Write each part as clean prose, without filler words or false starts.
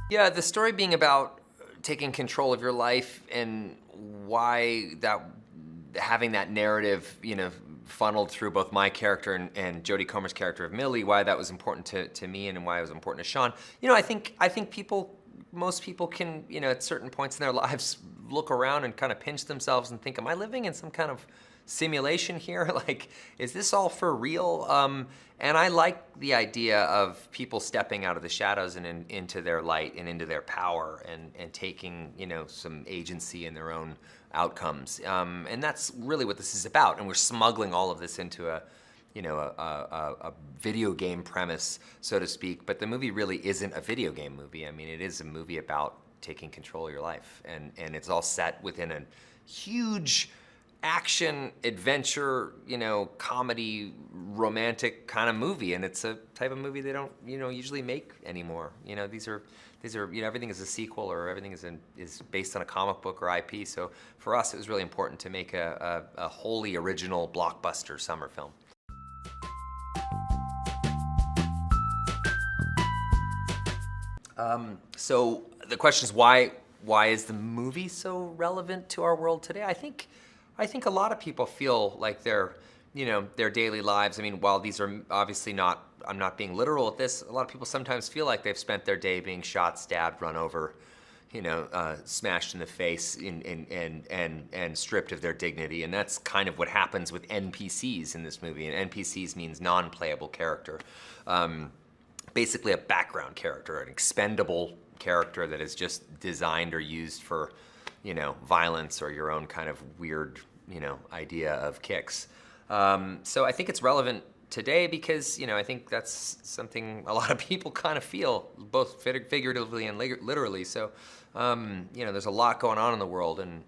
Yeah, the story being about taking control of your life and why that having that narrative, funneled through both my character and Jodie Comer's character of Millie, why that was important to me and why it was important to Sean. I think most people can, at certain points in their lives look around and kind of pinch themselves and think, am I living in some kind of simulation here? Like, is this all for real? And I like the idea of people stepping out of the shadows and into their light and into their power and taking, some agency in their own outcomes. And that's really what this is about. And we're smuggling all of this into a video game premise, so to speak. But the movie really isn't a video game movie. I mean, it is a movie about taking control of your life. And it's all set within a huge action, adventure, comedy, romantic kind of movie, and it's a type of movie they don't, usually make anymore. These are, everything is a sequel or everything is based on a comic book or IP. So for us, it was really important to make a wholly original blockbuster summer film. So the question is why is the movie so relevant to our world today? I think a lot of people feel like their daily lives, I mean, while these are obviously not, I'm not being literal with this, a lot of people sometimes feel like they've spent their day being shot, stabbed, run over, smashed in the face and stripped of their dignity. And that's kind of what happens with NPCs in this movie. And NPCs means non-playable character. Basically a background character, an expendable character that is just designed or used for violence or your own kind of weird, idea of kicks. So I think it's relevant today because, I think that's something a lot of people kind of feel, both figuratively and literally. So, there's a lot going on in the world, and,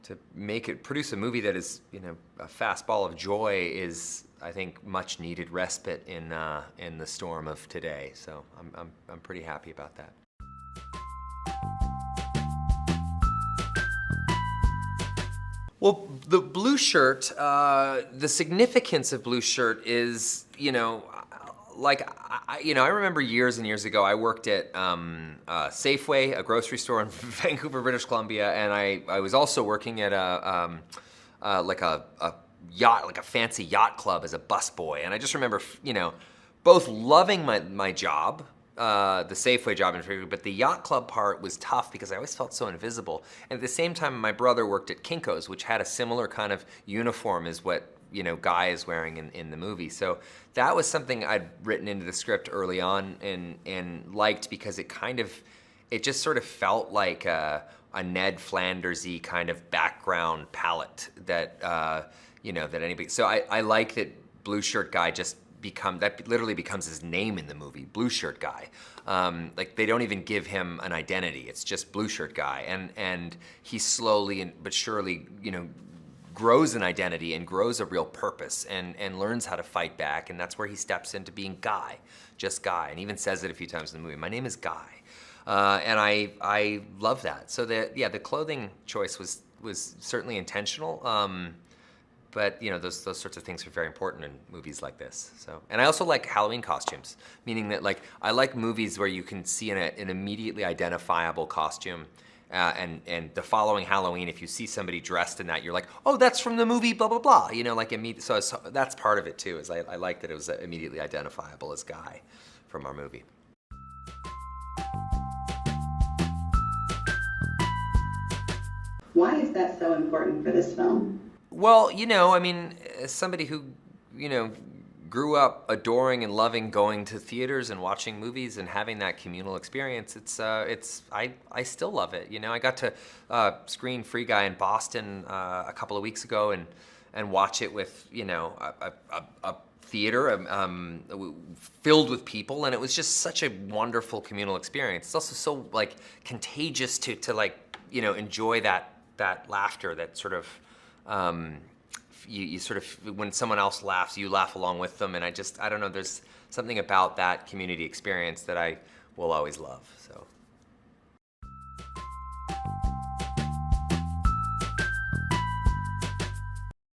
to produce a movie that is, a fastball of joy is, I think, much needed respite in the storm of today. So I'm pretty happy about that. Well, the blue shirt, the significance of blue shirt is, I remember years and years ago, I worked at Safeway, a grocery store in Vancouver, British Columbia, and I was also working at a yacht, like a fancy yacht club as a busboy. And I just remember, both loving my job, the Safeway job in particular, but the yacht club part was tough because I always felt so invisible. And at the same time, my brother worked at Kinko's, which had a similar kind of uniform as what, Guy is wearing in the movie. So that was something I'd written into the script early on and liked because it just sort of felt like a Ned Flanders-y kind of background palette that, that anybody, so I like that Blue Shirt Guy that literally becomes his name in the movie, Blue Shirt Guy. Like they don't even give him an identity. It's just Blue Shirt Guy. And he slowly but surely, grows an identity and grows a real purpose and learns how to fight back. And that's where he steps into being Guy, just Guy. And even says it a few times in the movie, my name is Guy. And I love that. So the clothing choice was certainly intentional. But those sorts of things are very important in movies like this. So, and I also like Halloween costumes, meaning that I like movies where you can see an immediately identifiable costume, and the following Halloween, if you see somebody dressed in that, you're like, oh, that's from the movie, blah blah blah. So that's part of it too. Is I like that it was immediately identifiable as Guy from our movie. Why is that so important for this film? Well, as somebody who, grew up adoring and loving going to theaters and watching movies and having that communal experience, I still love it. I got to screen Free Guy in Boston a couple of weeks ago and watch it with, a theater filled with people, and it was just such a wonderful communal experience. It's also so contagious to enjoy that laughter, that sort of you sort of, when someone else laughs, you laugh along with them, and I don't know, there's something about that community experience that I will always love. So